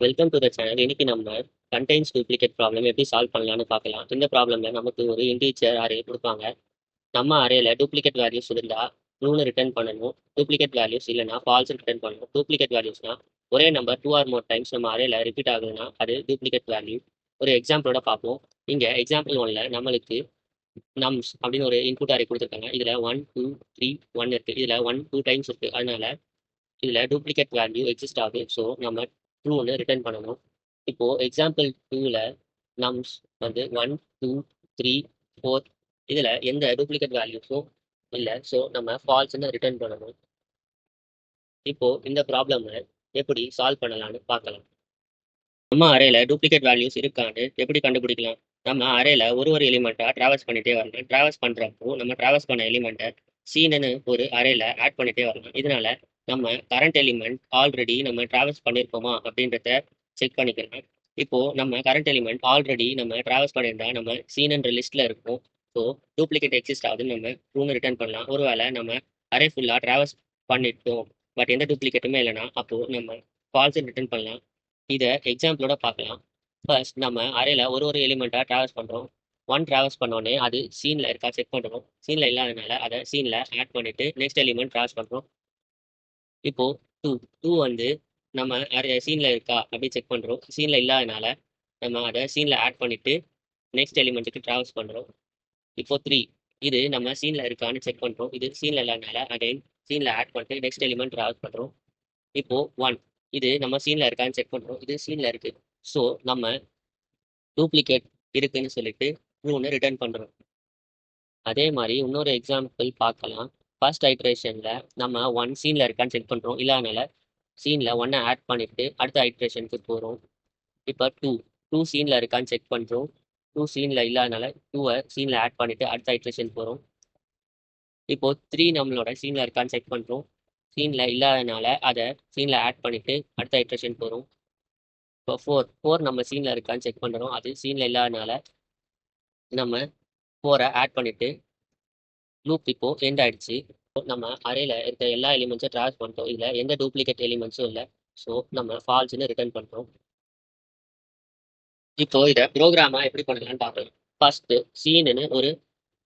Welcome to the channel. இன்னைக்கு நம்ம contains duplicate problem எப்படி சால்வ் பண்ணலாம்னு பார்க்கலாம். இந்த ப்ராப்ளம்ல நமக்கு ஒரு இன்டீஜர் அரே கொடுப்பாங்க. நம்ம அரேல டூப்ளிகேட் வேல்யூஸ் இருந்தா ட்ரூன்னு ரிட்டர்ன் பண்ணணும். டூப்ளிகேட் வேல்யூஸ் இல்லைனா ஃபால்ஸ் ரிட்டர்ன் பண்ணணும். டூப்ளிகேட் வேல்யூஸ்னா ஒரே நம்பர் 2 ஆர் மோர் டைம்ஸ் நம்ம அரேல ரிப்பீட் ஆகுதுன்னா அது டூப்ளிகேட் வேல்யூ. ஒரு எக்ஸாம்பிளோட பார்ப்போம். இங்க எக்ஸாம்பிள் 1ல நம்மளுக்கு நம்ஸ் அப்படின்னு ஒரு இன்புட் அரே கொடுத்துருக்காங்க. இதுல 1 2 3 1 இருக்கு. இதுல 1 2 டைம்ஸ் இருக்கு. அதனால இதுல டூப்ளிகேட் வேல்யூ எக்ஸிஸ்ட் ஆகுது. ஸோ நம்ம ட்ரூன்னு ரிட்டர்ன் பண்ணணும். இப்போ எக்ஸாம்பிள் 2ல நம்ஸ் வந்து 1 2 3 4 இதுல எந்த டூப்ளிகேட் வேல்யூஸும் இல்லை. ஸோ நம்ம ஃபால்ஸ்ன்னு ரிட்டர்ன் பண்ணணும். இப்போ இந்த ப்ராப்ளமை எப்படி சால்வ் பண்ணலாம்னு பார்க்கலாம். நம்ம அரேல டூப்ளிகேட் வேல்யூஸ் இருக்கான்னு எப்படி கண்டுபிடிக்கலாம்? நம்ம அரேல ஒரு எலிமெண்ட்டா டிராவல்ஸ் பண்ணிட்டே வரணும். டிராவல்ஸ் பண்றப்போ நம்ம டிராவல்ஸ் பண்ண எலிமெண்ட்டை சீனு ஒரு அரேல ஆட் பண்ணிட்டே வரணும். இதனால நம்ம கரண்ட் எலிமெண்ட் ஆல்ரெடி நம்ம டிராவல்ஸ் பண்ணியிருக்கோமா அப்படின்றத செக் பண்ணிக்கலாம். இப்போ நம்ம கரண்ட் எலிமெண்ட் ஆல்ரெடி நம்ம டிராவல்ஸ் பண்ணியிருந்தா நம்ம சீனுன்ற லிஸ்ட்ல இருக்கும். ஸோ டூப்ளிகேட் எக்ஸிஸ்ட் ஆகுதுன்னு நம்ம ட்ரூன்னு ரிட்டர்ன் பண்ணலாம். ஒருவேளை நம்ம அரே ஃபுல்லா டிராவல்ஸ் பண்ணிட்டோம் பட் எந்த டூப்ளிகேட்டுமே இல்லைன்னா அப்போ நம்ம ஃபால்ஸ் ரிட்டர்ன் பண்ணலாம். இதை எக்ஸாம்பிளோட பார்க்கலாம். ஃபர்ஸ்ட் நம்ம அரேல ஒரு எலிமெண்ட்டாக ட்ராவல்ஸ் பண்ணுறோம். 1 ட்ராவல்ஸ் பண்ணோடனே அது சீனில் இருக்கா செக் பண்ணுறோம். சீனில் இல்லாதனால அதை சீனில் ஆட் பண்ணிவிட்டு நெக்ஸ்ட் எலிமெண்ட் ட்ராவல்ஸ் பண்ணுறோம். இப்போது 2 வந்து நம்ம அரே சீனில் இருக்கா அப்படி செக் பண்ணுறோம். சீனில் இல்லாதனால நம்ம அதை சீனில் ஆட் பண்ணிவிட்டு நெக்ஸ்ட் எலிமெண்ட்டுக்கு ட்ராவல்ஸ் பண்ணுறோம். இப்போது 3 இது நம்ம சீனில் இருக்கான்னு செக் பண்ணுறோம். இது சீனில் இல்லாதனால அகைன் சீனில் ஆட் பண்ணிட்டு நெக்ஸ்ட் எலிமெண்ட் ட்ராவல்ஸ் பண்ணுறோம். இப்போது 1 இது நம்ம சீனில் இருக்கான்னு செக் பண்ணுறோம். இது சீனில் இருக்குது. ஸோ நம்ம டூப்ளிகேட் இருக்குன்னு சொல்லிட்டு ட்ரூன்னு ரிட்டர்ன் பண்ணுறோம். அதே மாதிரி இன்னொரு எக்ஸாம்பிள் பார்க்கலாம். ஃபர்ஸ்ட் ஐட்ரேஷனில் நம்ம 1 சீனில் இருக்கான்னு செக் பண்ணுறோம். இல்லாதனால சீனில் 1 ஆட் பண்ணிவிட்டு அடுத்த ஐட்ரேஷனுக்கு போகிறோம். இப்போ 2 சீனில் இருக்கான்னு செக் பண்ணுறோம். 2 சீனில் இல்லாதனால 2 சீனில் ஆட் பண்ணிவிட்டு அடுத்த ஐட்ரேஷன் போகிறோம். இப்போது 3 நம்மளோட சீனில் இருக்கான்னு செக் பண்ணுறோம். சீனில் இல்லாதனால அதை சீனில் ஆட் பண்ணிவிட்டு அடுத்த ஐட்ரேஷன் போகிறோம். இப்போ 4 நம்ம சீனில் இருக்கான்னு செக் பண்ணுறோம். அது சீனில் இல்லாதனால நம்ம 4 ஆட் பண்ணிவிட்டு லூப் இப்போ எண்ட் ஆயிடுச்சு. நம்ம அரேல இருக்க எல்லா எலிமெண்ட்ஸும் ட்ராவல்ஸ் பண்ணிட்டோம். இதில் எந்த டூப்ளிகேட் எலிமெண்ட்ஸும் இல்லை. ஸோ நம்ம ஃபால்ஸ்ன்னு ரிட்டர்ன் பண்ணுறோம். இப்போ இதை ப்ரோக்ராமாக எப்படி பண்ணலாம்னு பார்க்கலாம். ஃபர்ஸ்ட் சீனுன்னு ஒரு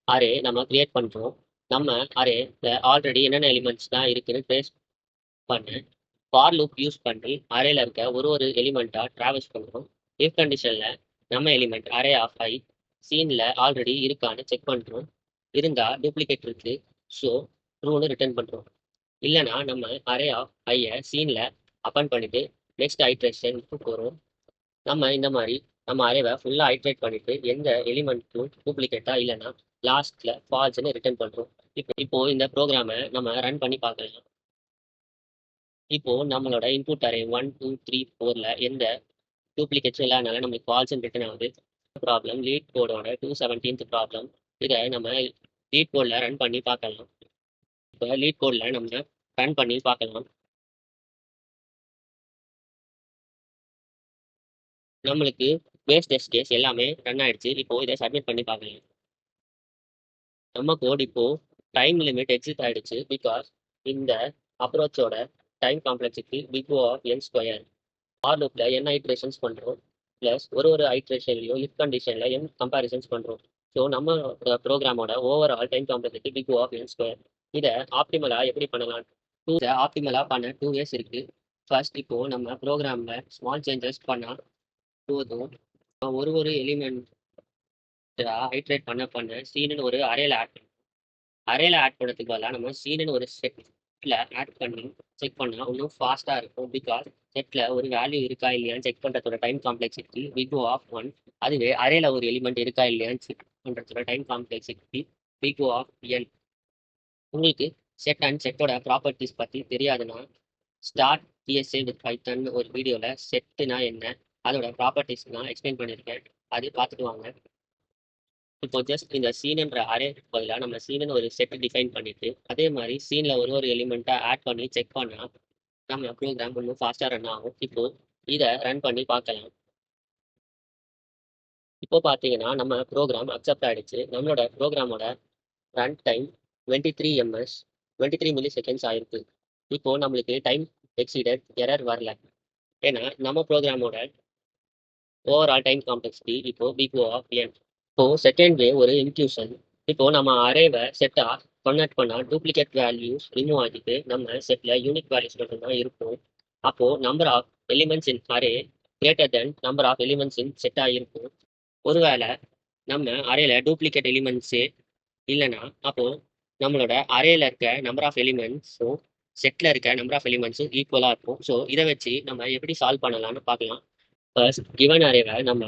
அரே நம்ம கிரியேட் பண்ணுறோம். நம்ம அரேல ஆல்ரெடி என்னென்ன எலிமெண்ட்ஸ் தான் இருக்குன்னு ட்ரேஸ் பண்ண ஃபார் லூப் யூஸ் பண்ணி அரேல இருக்க ஒரு எலிமெண்ட்டாக ட்ராவல்ஸ் பண்ணுறோம். இஃப் கண்டிஷனில் நம்ம எலிமெண்ட் அரே ஆஃப் ஐ சீனில் ஆல்ரெடி இருக்கான்னு செக் பண்ணுறோம். இருந்தால் டூப்ளிகேட் இருக்குது. ஸோ ட்ரூன்னு ரிட்டர்ன் பண்ணுறோம். இல்லைனா நம்ம அரே ஆஃப் ஐயை சீனில் அப்பன் பண்ணிவிட்டு நெக்ஸ்ட் ஐட்ரேஷனுக்கு போகிறோம். நம்ம இந்த மாதிரி நம்ம அரேவை ஃபுல்லாக ஐட்ரேட் பண்ணிவிட்டு எந்த எலிமெண்ட்டும் டூப்ளிகேட்டாக இல்லைன்னா லாஸ்ட்டில் ஃபால்ஸ்ன்னு ரிட்டர்ன் பண்ணுறோம். இப்போது இந்த ப்ரோக்ராமை நம்ம ரன் பண்ணி பார்க்கலாம். இப்போது நம்மளோட இன்புட் அரே 1 2 3 4ல் எந்த டூப்ளிகேட்ஸும் இல்லாதனால நம்மளுக்கு ஃபால்ஸ்ன்னு ரிட்டர்ன் ஆகுது. ப்ராப்ளம் லீட் கோடோட 217th ப்ராப்ளம். இதை நம்ம லீட் கோடில் ரன் பண்ணி பார்க்கலாம். இப்போ லீட் கோடில் நம்ம ரன் பண்ணி பார்க்கலாம். நம்மளுக்கு பேஸ் டெஸ்ட் கேஸ் எல்லாமே ரன் ஆயிடுச்சு. இப்போ இதை சப்மிட் பண்ணி பார்க்கலாம். நம்ம கோட் இப்போ டைம் லிமிட் எக்ஸிட் ஆயிடுச்சு. பிகாஸ் இந்த அப்ரோச்சோட time complexity big O of n square. For லூப்ல n ஐட்ரேஷன்ஸ் பண்ணுறோம். ப்ளஸ் ஒரு ஐட்ரேஷன்லையும் இஃப் கண்டிஷனில் n கம்பேரிசன்ஸ் பண்ணுறோம். ஸோ நம்ம ப்ரோக்ராமோட overall time complexity big O of n square. இதை ஆப்டிமலாக எப்படி பண்ணலாம்? இதை ஆப்டிமலாக பண்ண 2 ways இருக்குது. ஃபர்ஸ்ட் இப்போது நம்ம ப்ரோக்ராமில் ஸ்மால் சேஞ்சஸ் பண்ணால் போதும். ஒரு எலிமெண்ட் ஐட்ரேட் பண்ண சீனுன்னு ஒரு அரேல ஆட் பண்ணும். அரேல ஆட் பண்ணுறதுக்கு பதிலாக நம்ம சீனுன்னு ஒரு செட்டில் ஆட் பண்ணி செக் பண்ணால் இன்னும் ஃபாஸ்ட்டாக இருக்கும். பிகாஸ் செட்டில் ஒரு வேல்யூ இருக்கா இல்லையான்னு செக் பண்ணுறதோட time complexity big O of 1. அதுவே அரேல ஒரு எலிமெண்ட் இருக்கா இல்லையான்னு செக் பண்ணுறதோட time complexity big O of n. உங்களுக்கு செட் அண்ட் செட்டோட ப்ராப்பர்ட்டிஸ் பற்றி தெரியாதுன்னா ஸ்டார்ட் TSA வித் பைத்தன் ஒரு வீடியோவில் செட்டுனா என்ன அதோட ப்ராப்பர்ட்டிஸ் நான் எக்ஸ்பிளைன் பண்ணியிருக்கேன். அது பார்த்துட்டு வாங்க. இப்போ ஜஸ்ட் இந்த சீனுன்ற அரே பதிலாக நம்ம சீனுன்னு ஒரு செட் டிஃபைன் பண்ணிட்டு அதே மாதிரி சீனில் ஒரு எலிமெண்ட்டாக ஆட் பண்ணி செக் பண்ணால் நம்ம ப்ரோக்ராம் இன்னும் ஃபாஸ்ட்டாக ரன் ஆகும். இப்போ இதை ரன் பண்ணி பார்க்கலாம். இப்போ பார்த்தீங்கன்னா நம்ம ப்ரோக்ராம் அக்செப்ட் ஆகிடுச்சு. நம்மளோட ப்ரோக்ராமோட run time 23 ms 23 milliseconds ஆயிருக்கு. இப்போ நம்மளுக்கு டைம் எக்ஸீடட் எரர் வரல. ஏன்னா நம்ம ப்ரோக்ராமோட ஓவரால் டைம் காம்ப்ளெக்சிட்டி இப்போ பிஓ ஆஃப் என். இப்போ செகண்ட் வே ஒரு இன்க்ளூஷன். இப்போ நம்ம அரேவை செட்டா கன்வெர்ட் பண்ணா டூப்ளிகேட் வேல்யூஸ் ரிமூவ் ஆகிட்டு நம்ம செட்ல யூனிக் வேல்யூஸ் மட்டும் தான் இருக்கும். அப்போ number of elements in array greater than number of elements in செட்டா இருக்கும். ஒருவேளை நம்ம அரேல டூப்ளிகேட் எலிமெண்ட்ஸே இல்லைன்னா அப்போ நம்மளோட அரேல இருக்க நம்பர் ஆஃப் எலிமெண்ட்ஸும் செட்ல இருக்க நம்பர் ஆஃப் எலிமெண்ட்ஸும் ஈக்குவலா இருக்கும். ஸோ இதை வச்சு நம்ம எப்படி சால்வ் பண்ணலாம்னு பார்க்கலாம். ஃபர்ஸ்ட் கிவன் அரேவை நம்ம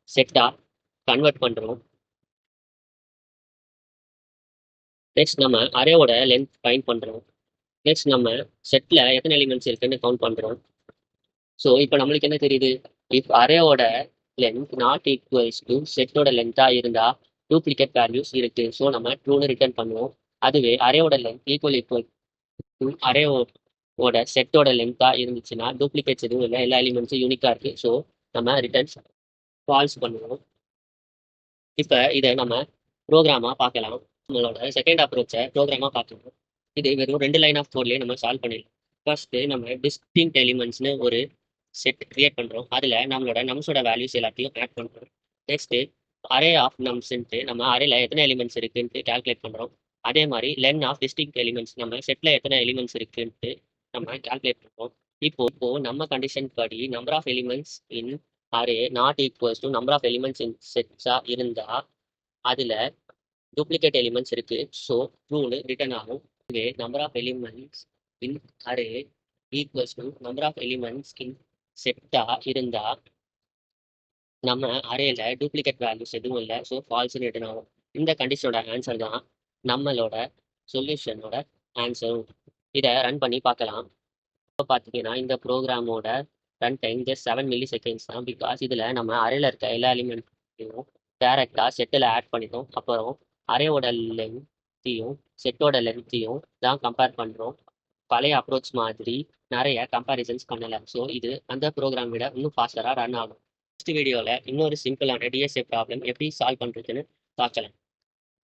செட்டா கன்வெர்ட் பண்றோம். நெக்ஸ்ட் நம்ம அரேவோட லென்த் ஃபைண்ட் பண்றோம். நெக்ஸ்ட் நம்ம செட்ல எத்தனை எலிமெண்ட்ஸ் இருக்குன்னு கவுண்ட் பண்றோம். ஸோ இப்போ நம்மளுக்கு என்ன தெரியுது? இஃப் அரேவோட லென்த் நாட் ஈக்குவல்ஸ் டு செட்டோட லென்த்தா இருந்தா டூப்ளிகேட் வேல்யூஸ் இருக்கு. ஸோ நம்ம ட்ரூன்னு ரிட்டர்ன் பண்ணுவோம். அதுவே அரேவோட லென்த் ஈக்குவல் டு அரேவோட செட்டோட லென்த்தா இருந்துச்சுன்னா டூப்ளிகேட்ஸ் எதுவும் இல்லை, எல்லா எலிமெண்ட்ஸும் யூனிக்கா இருக்கு. ஸோ நம்ம ரிட்டர்ன் ஃபால்ஸ் பண்ணுவோம். இப்போ இதை நம்ம ப்ரோக்ராமா பார்க்கலாம். நம்மளோட செகண்ட் அப்ரோச்சை ப்ரோக்ராமா பார்க்கணும். இது வெறும் 2 லைன் ஆஃப் கோட்லேயே நம்ம சால்வ் பண்ணிடலாம். ஃபர்ஸ்ட் நம்ம டிஸ்டிங்க்ட் எலிமெண்ட்ஸ்னு ஒரு செட் கிரியேட் பண்ணுறோம். அதில் நம்மளோட நம்ஸோட வேல்யூஸ் எல்லாத்தையும் ஆட் பண்ணுறோம். நெக்ஸ்ட் அரே ஆஃப் நம்ஸ்ன்ட்டு நம்ம அரேல எத்தனை எலிமெண்ட்ஸ் இருக்குன்ட்டு கால்குலேட் பண்ணுறோம். அதே மாதிரி லென் ஆஃப் டிஸ்டிங்க்ட் எலிமெண்ட்ஸ் நம்ம செட்டில் எத்தனை எலிமெண்ட்ஸ் இருக்குன்ட்டு நம்ம கால்குலேட் பண்ணுறோம். இப்போ நம்ம கண்டிஷன் படி number of elements in array not equals to number of elements in செட்ஸா இருந்தா அதுல டூப்ளிகேட் எலிமெண்ட்ஸ் இருக்கு. ஸோ ட்ரூன்னு ரிட்டர்ன் ஆகும். இதுவே number of elements in array equals to number of elements in செட்டா இருந்தா நம்ம அரேல டூப்ளிகேட் வேல்யூஸ் எதுவும் இல்லை. ஸோ ஃபால்ஸ்னு ரிட்டர்ன் ஆகும். இந்த கண்டிஷனோட ஆன்சர் தான் நம்மளோட சொல்யூஷனோட ஆன்சரும். இதை ரன் பண்ணி பார்க்கலாம். இப்போ பார்த்தீங்கன்னா இந்த ப்ரோக்ராமோட run time just 7 milliseconds தான். பிகாஸ் இதில் நம்ம அரேல இருக்க எல்லா எலிமெண்ட்டையும் டேரெக்டாக செட்டில் ஆட் பண்ணிட்டோம். அப்புறம் அரேவோட லென்த்தையும் செட்டோட லென்த்தையும் தான் கம்பேர் பண்ணுறோம். பழைய அப்ரோச் மாதிரி நிறைய கம்பேரிசன்ஸ் பண்ணலை. ஸோ இது அந்த ப்ரோக்ராம் விட இன்னும் ஃபாஸ்டராக ரன் ஆகும். நெக்ஸ்ட் வீடியோவில் இன்னொரு சிம்பிளான டிஎஸ்ஏ ப்ராப்ளம் எப்படி சால்வ் பண்ணுறதுன்னு பார்க்கலாம்.